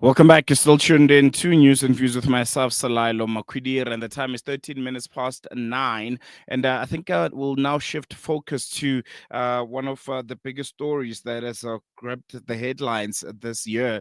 Welcome back. You're still tuned in to News and Views with myself, Salailo Makwidir, and the time is 13 minutes past 9. And I think we'll now shift focus to one of the biggest stories that has grabbed the headlines this year.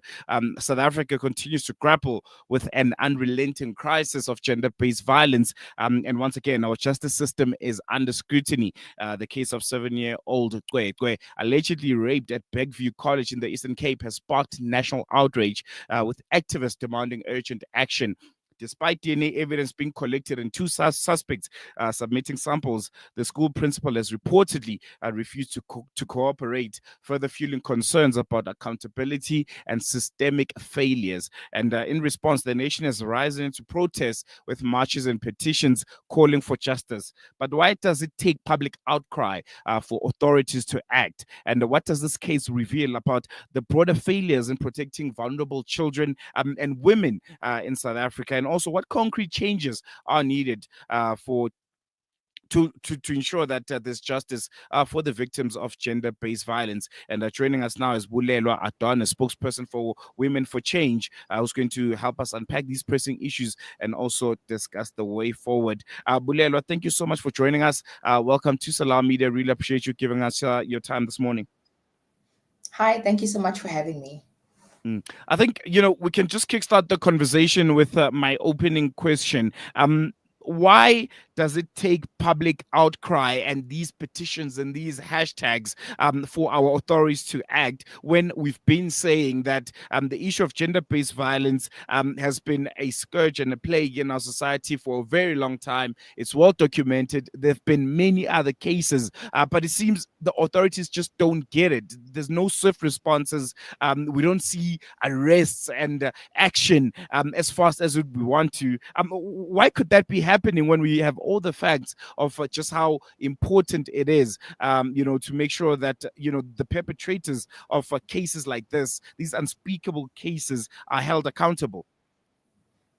South Africa continues to grapple with an unrelenting crisis of gender based violence. And once again, our justice system is under scrutiny. The case of 7-year-old Cwecwe, allegedly raped at Bergview College in the Eastern Cape, has sparked national outrage with activists demanding urgent action. Despite DNA evidence being collected and two suspects submitting samples, the school principal has reportedly refused to cooperate, further fueling concerns about accountability and systemic failures. And in response, the nation has risen into protests with marches and petitions calling for justice. But why does it take public outcry for authorities to act? And what does this case reveal about the broader failures in protecting vulnerable children and women in South Africa? And also, what concrete changes are needed to ensure that there's justice for the victims of gender-based violence. And joining us now is Bulelwa Adonis, spokesperson for Women for Change, who's going to help us unpack these pressing issues and also discuss the way forward. Bulelwa, thank you so much for joining us. Welcome to Salam Media. Really appreciate you giving us your time this morning. Hi, thank you so much for having me. I think, we can just kickstart the conversation with my opening question. Why does it take public outcry and these petitions and these hashtags for our authorities to act when we've been saying that the issue of gender-based violence has been a scourge and a plague in our society for a very long time? It's well documented. There have been many other cases, but it seems the authorities just don't get it. There's no swift responses. We don't see arrests and action as fast as we want to. Why could that be happening when we have all the facts of just how important it is, to make sure that, the perpetrators of cases like this, these unspeakable cases, are held accountable?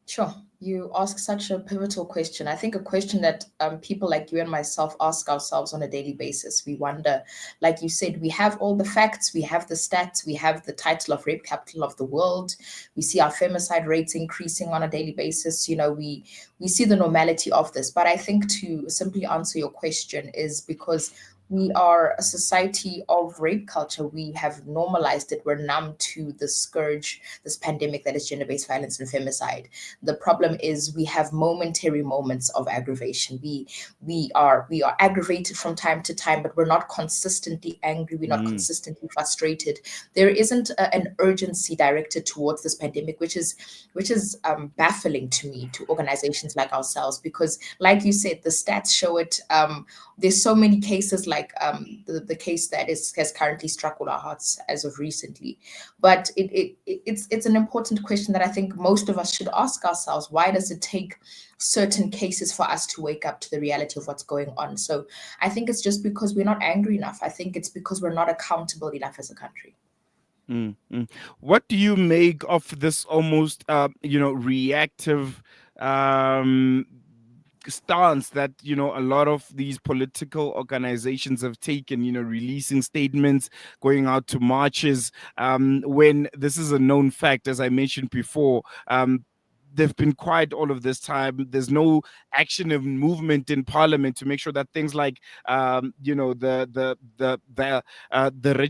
Sure. You ask such a pivotal question. I think a question that people like you and myself ask ourselves on a daily basis. We wonder, like you said, we have all the facts, we have the stats, we have the title of rape capital of the world. We see our femicide rates increasing on a daily basis. We see the normality of this. But I think to simply answer your question is because we are a society of rape culture. We have normalized it. We're numb to the scourge, this pandemic that is gender-based violence and femicide. The problem is we have momentary moments of aggravation. We are aggravated from time to time, but we're not consistently angry. We're not consistently frustrated. There isn't an urgency directed towards this pandemic, which is baffling to me, to organizations like ourselves, because, like you said, the stats show it. There's so many cases like the case that has currently struck all our hearts as of recently. But it's an important question that I think most of us should ask ourselves. Why does it take certain cases for us to wake up to the reality of what's going on? So I think it's just because we're not angry enough. I think it's because we're not accountable enough as a country. What do you make of this almost, reactive stance that a lot of these political organizations have taken, releasing statements, going out to marches, when this is a known fact, as I mentioned before? They've been quiet all of this time. There's no action and movement in Parliament to make sure that things like, the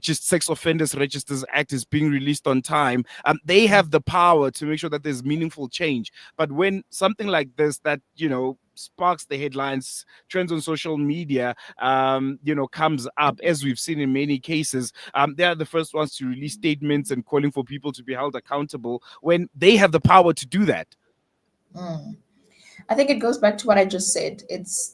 Sex Offenders Registers Act is being released on time. They have the power to make sure that there's meaningful change. But when something like this that sparks the headlines, trends on social media, comes up, as we've seen in many cases, they are the first ones to release statements and calling for people to be held accountable when they have the power to do that. I think it goes back to what I just said.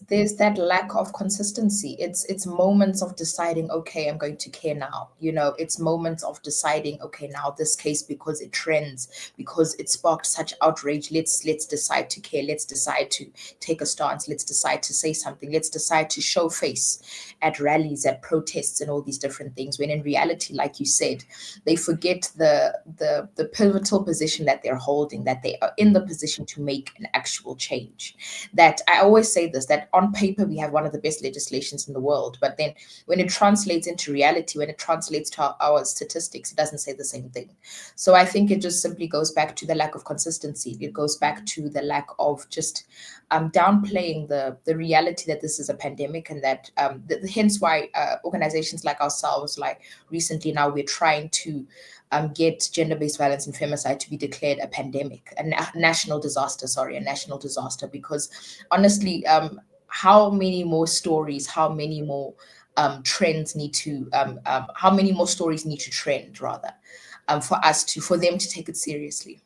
There's that lack of consistency. It's moments of deciding, okay, I'm going to care now. It's moments of deciding, okay, now this case, because it trends, because it sparked such outrage, let's decide to care. Let's decide to take a stance. Let's decide to say something. Let's decide to show face at rallies, at protests, and all these different things. When in reality, like you said, they forget the pivotal position that they're holding, that they are in the position to make an actual change. change. That I always say this, that on paper we have one of the best legislations in the world, but then when it translates into reality, when it translates to our statistics, it doesn't say the same thing. So I think it just simply goes back to the lack of consistency. It goes back to the lack of just downplaying the reality that this is a pandemic, and that hence why organizations like ourselves, like recently now, we're trying to get gender-based violence and femicide to be declared a pandemic, a national disaster. Sorry, a national disaster. Because honestly, how many more stories, how many more trends need to, how many more stories need to trend rather, for them to take it seriously.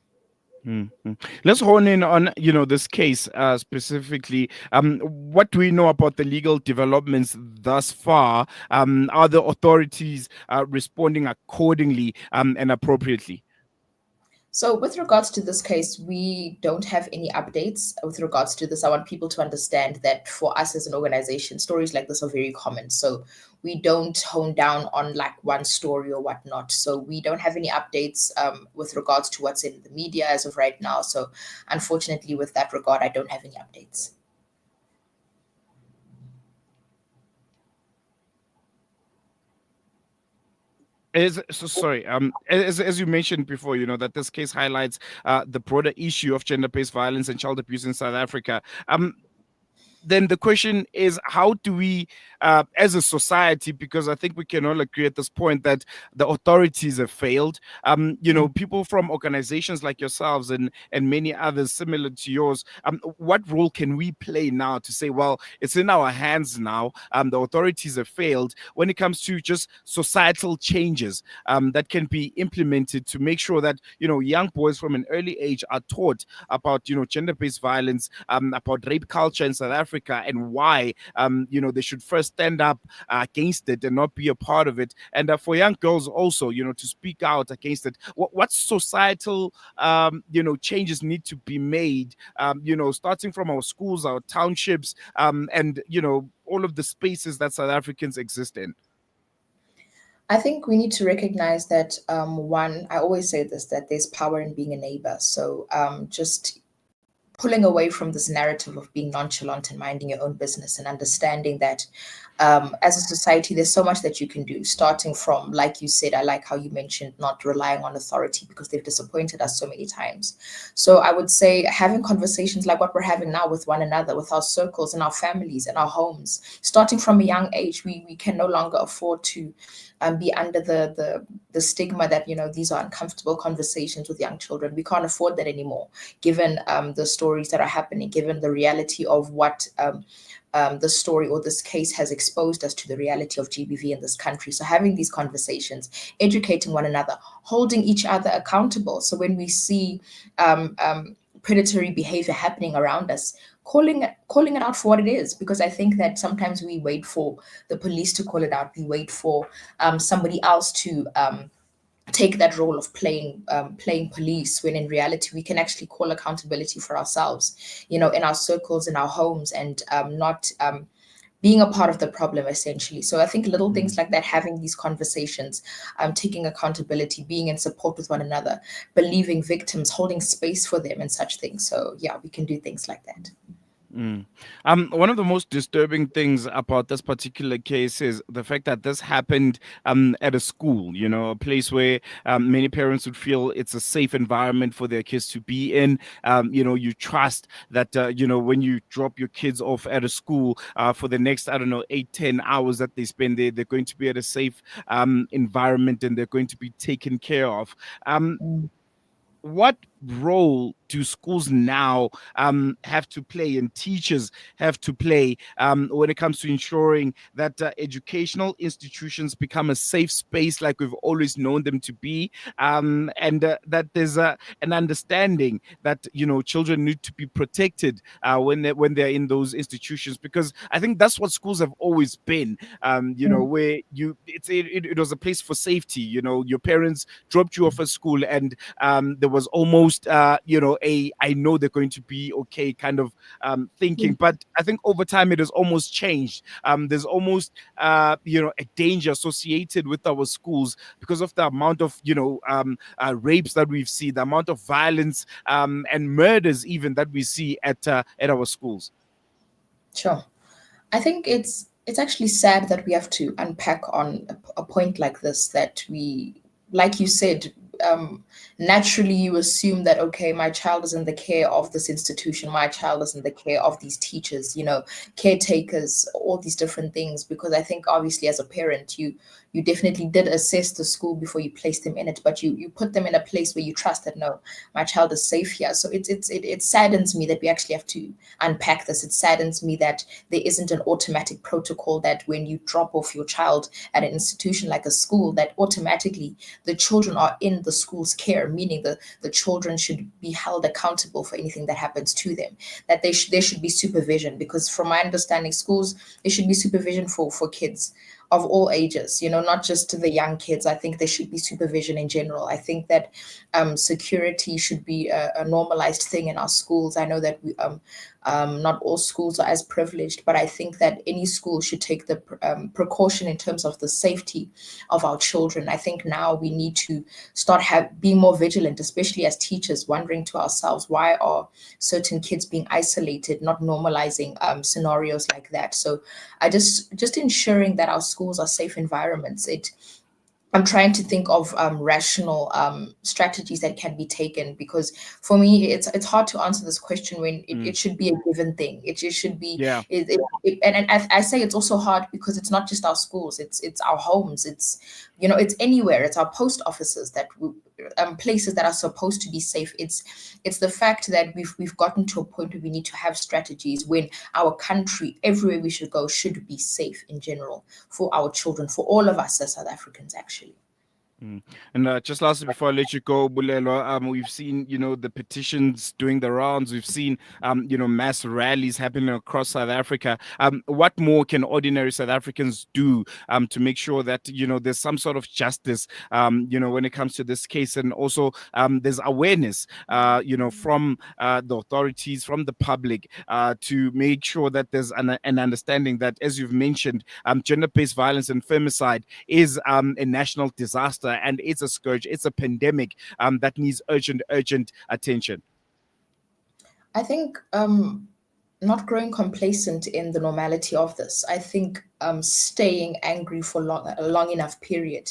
Mm-hmm. Let's hone in on this case specifically. What do we know about the legal developments thus far? Are the authorities responding accordingly and appropriately? So, with regards to this case, we don't have any updates with regards to this. I want people to understand that for us as an organization, stories like this are very common. So, we don't hone down on like one story or whatnot. So, we don't have any updates with regards to what's in the media as of right now. So, unfortunately, with that regard, I don't have any updates. Sorry. As you mentioned before, that this case highlights the broader issue of gender-based violence and child abuse in South Africa. Then the question is, how do we, as a society, because I think we can all agree at this point that the authorities have failed. People from organizations like yourselves and many others similar to yours, what role can we play now to say, well, it's in our hands now. The authorities have failed when it comes to just societal changes that can be implemented to make sure that young boys from an early age are taught about gender-based violence, about rape culture in South Africa, and why they should first stand up against it and not be a part of it, and for young girls also to speak out against it. What societal changes need to be made, starting from our schools, our townships, and all of the spaces that South Africans exist in? I think we need to recognize that one, I always say this, that there's power in being a neighbor. So just pulling away from this narrative of being nonchalant and minding your own business, and understanding that as a society, there's so much that you can do, starting from, like you said, I like how you mentioned not relying on authority because they've disappointed us so many times. So I would say having conversations like what we're having now with one another, with our circles and our families and our homes, starting from a young age, we can no longer afford to be under the stigma that these are uncomfortable conversations with young children. We can't afford that anymore, given the stories that are happening, given the reality of what the story or this case has exposed us to, the reality of GBV in this country. So having these conversations, educating one another, holding each other accountable. So when we see predatory behavior happening around us, calling it out for what it is, because I think that sometimes we wait for the police to call it out. We wait for somebody else to take that role of playing police, when in reality we can actually call accountability for ourselves, in our circles, in our homes, and not being a part of the problem, essentially. So I think little things like that, having these conversations, taking accountability, being in support with one another, believing victims, holding space for them, and such things. So yeah, we can do things like that. One of the most disturbing things about this particular case is the fact that this happened at a school, a place where many parents would feel it's a safe environment for their kids to be in. You trust that, when you drop your kids off at a school for the next, 8-10 hours that they spend there, they're going to be at a safe environment and they're going to be taken care of. What role do schools now have to play, and teachers have to play when it comes to ensuring that educational institutions become a safe space like we've always known them to be, and that there's an understanding that children need to be protected when they're in those institutions? Because I think that's what schools have always been, where it was a place for safety. Your parents dropped you off at school, and there was almost almost I know they're going to be okay kind of thinking. But I think over time it has almost changed. There's almost a danger associated with our schools because of the amount of rapes that we've seen, the amount of violence and murders even that we see at our schools. Sure. I think it's actually sad that we have to unpack on a point like this, that we, like you said, naturally you assume that, okay, my child is in the care of this institution, my child is in the care of these teachers, caretakers, all these different things. Because I think obviously as a parent, you definitely did assess the school before you placed them in it, but you put them in a place where you trust that, no, my child is safe here. So it saddens me that we actually have to unpack this. It saddens me that there isn't an automatic protocol that when you drop off your child at an institution like a school, that automatically the children are in the school's care, meaning the children should be held accountable for anything that happens to them, that there should be supervision. Because from my understanding, schools, there should be supervision for kids of all ages, not just to the young kids. I think there should be supervision in general. I think that security should be a normalized thing in our schools. I know that not all schools are as privileged, but I think that any school should take the precaution in terms of the safety of our children. I think now we need to start being more vigilant, especially as teachers, wondering to ourselves, why are certain kids being isolated, not normalizing scenarios like that. So I just ensuring that our schools are safe environments. I'm trying to think of rational strategies that can be taken, because for me it's hard to answer this question when it should be a given thing. It should be, Yeah. And I say it's also hard because it's not just our schools, it's our homes, it's anywhere. It's our post offices, that places that are supposed to be safe. It's the fact that we've gotten to a point where we need to have strategies when our country, everywhere we should go, should be safe in general for our children, for all of us as South Africans, actually. And just lastly, before I let you go, Bulelwa, we've seen, the petitions doing the rounds. We've seen, mass rallies happening across South Africa. What more can ordinary South Africans do to make sure that, there's some sort of justice, when it comes to this case? And also there's awareness, from the authorities, from the public, to make sure that there's an understanding that, as you've mentioned, gender-based violence and femicide is a national disaster, and it's a scourge, it's a pandemic that needs urgent attention. I think not growing complacent in the normality of this. I think staying angry for a long enough period,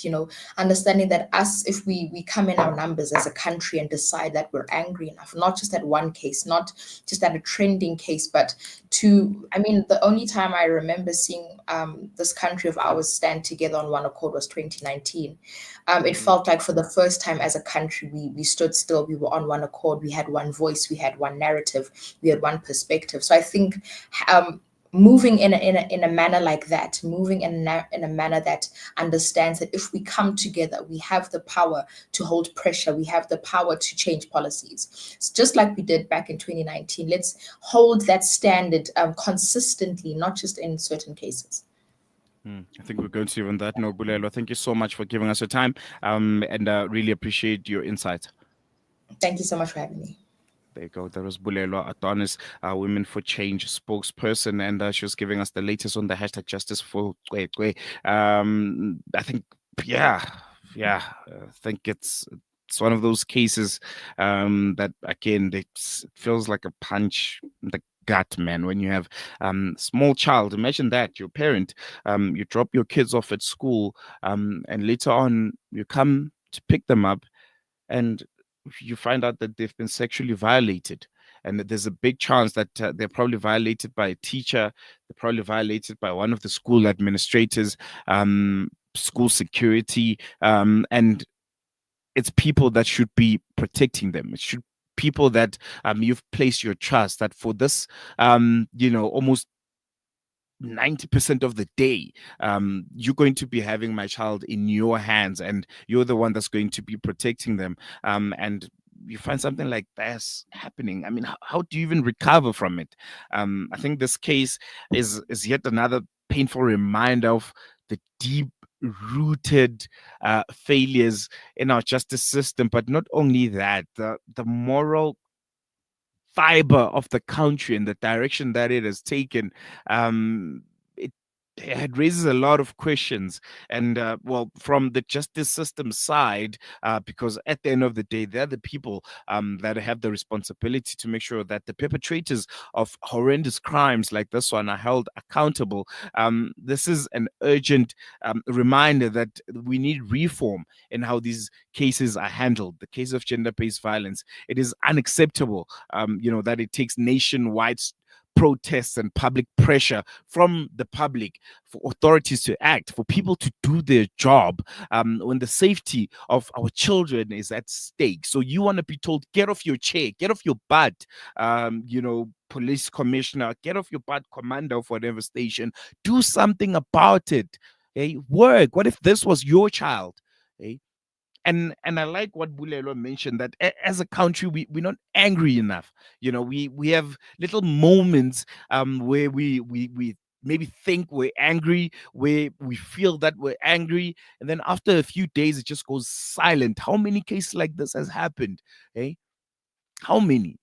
understanding that if we come in our numbers as a country and decide that we're angry enough, not just at one case, not just at a trending case, but the only time I remember seeing this country of ours stand together on one accord was 2019. It felt like for the first time as a country, we stood still, we were on one accord, we had one voice, we had one narrative, we had one perspective. So I think moving in a manner like that, moving in a manner that understands that if we come together, we have the power to hold pressure, we have the power to change policies. It's just like we did back in 2019. Let's hold that standard consistently, not just in certain cases. I think we're going to even that. No, Bulelwa, thank you so much for giving us your time, and really appreciate your insights. Thank you so much for having me. There you go. That was Bulelwa Adonis, Women for Change spokesperson, and she was giving us the latest on the hashtag Justice for Cwecwe. I think, I think it's one of those cases that, again, it feels like a punch in the gut, man. When you have small child, imagine that your parent, you drop your kids off at school, and later on you come to pick them up, and you find out that they've been sexually violated, and that there's a big chance that they're probably violated by a teacher, they're probably violated by one of the school administrators, school security, and it's people that should be protecting them. It should people that you've placed your trust, that for this almost 90% of the day, you're going to be having my child in your hands, and you're the one that's going to be protecting them. And you find something like that's happening. I mean, how do you even recover from it? I think this case is yet another painful reminder of the deep rooted failures in our justice system. But not only that, the moral fiber of the country and the direction that it has taken, it it raises a lot of questions. And well, from the justice system side, because at the end of the day, they're the people that have the responsibility to make sure that the perpetrators of horrendous crimes like this one are held accountable. This is an urgent reminder that we need reform in how these cases are handled. The case of gender-based violence, it is unacceptable, that it takes nationwide protests and public pressure from the public for authorities to act, for people to do their job, when the safety of our children is at stake. So you want to be told, get off your chair, get off your butt, police commissioner, get off your butt, commander of whatever station, do something about it. Hey, work. What if this was your child? Hey, and I like what Bulelwa mentioned, that as a country we're not angry enough. We have little moments where we maybe think we're angry, where we feel that we're angry, and then after a few days it just goes silent. How many cases like this has happened? Hey, how many?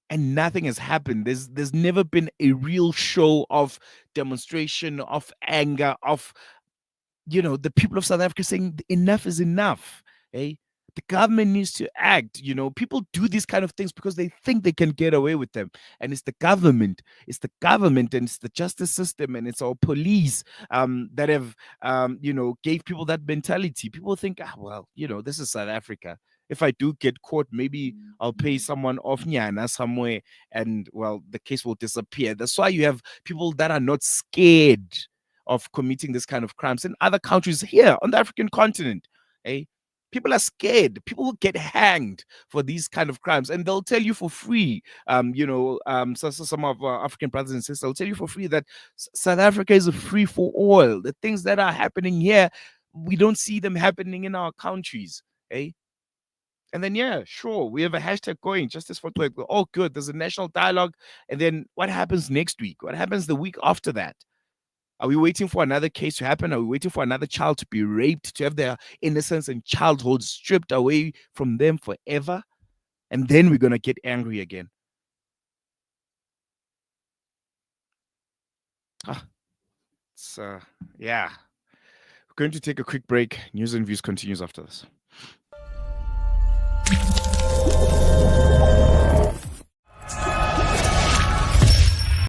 And nothing has happened. There's never been a real show of demonstration, of anger, of the people of South Africa saying enough is enough. Eh? The government needs to act. People do these kind of things because they think they can get away with them. And it's the government and it's the justice system and it's our police that have, gave people that mentality. People think, well, this is South Africa. If I do get caught, maybe I'll pay someone off nyana somewhere and, well, the case will disappear. That's why you have people that are not scared of committing this kind of crimes in other countries here on the African continent. Eh? People are scared. People will get hanged for these kind of crimes, and they'll tell you for free. So some of our African brothers and sisters will tell you for free that South Africa is a free for all. The things that are happening here, we don't see them happening in our countries. Eh? And then, yeah, sure, we have a hashtag going, Justice for Cwecwe. Oh, good. There's a national dialogue. And then what happens next week? What happens the week after that? Are we waiting for another case to happen? Are we waiting for another child to be raped, to have their innocence and childhood stripped away from them forever? And then we're going to get angry again. Yeah. We're going to take a quick break. News and views continues after this.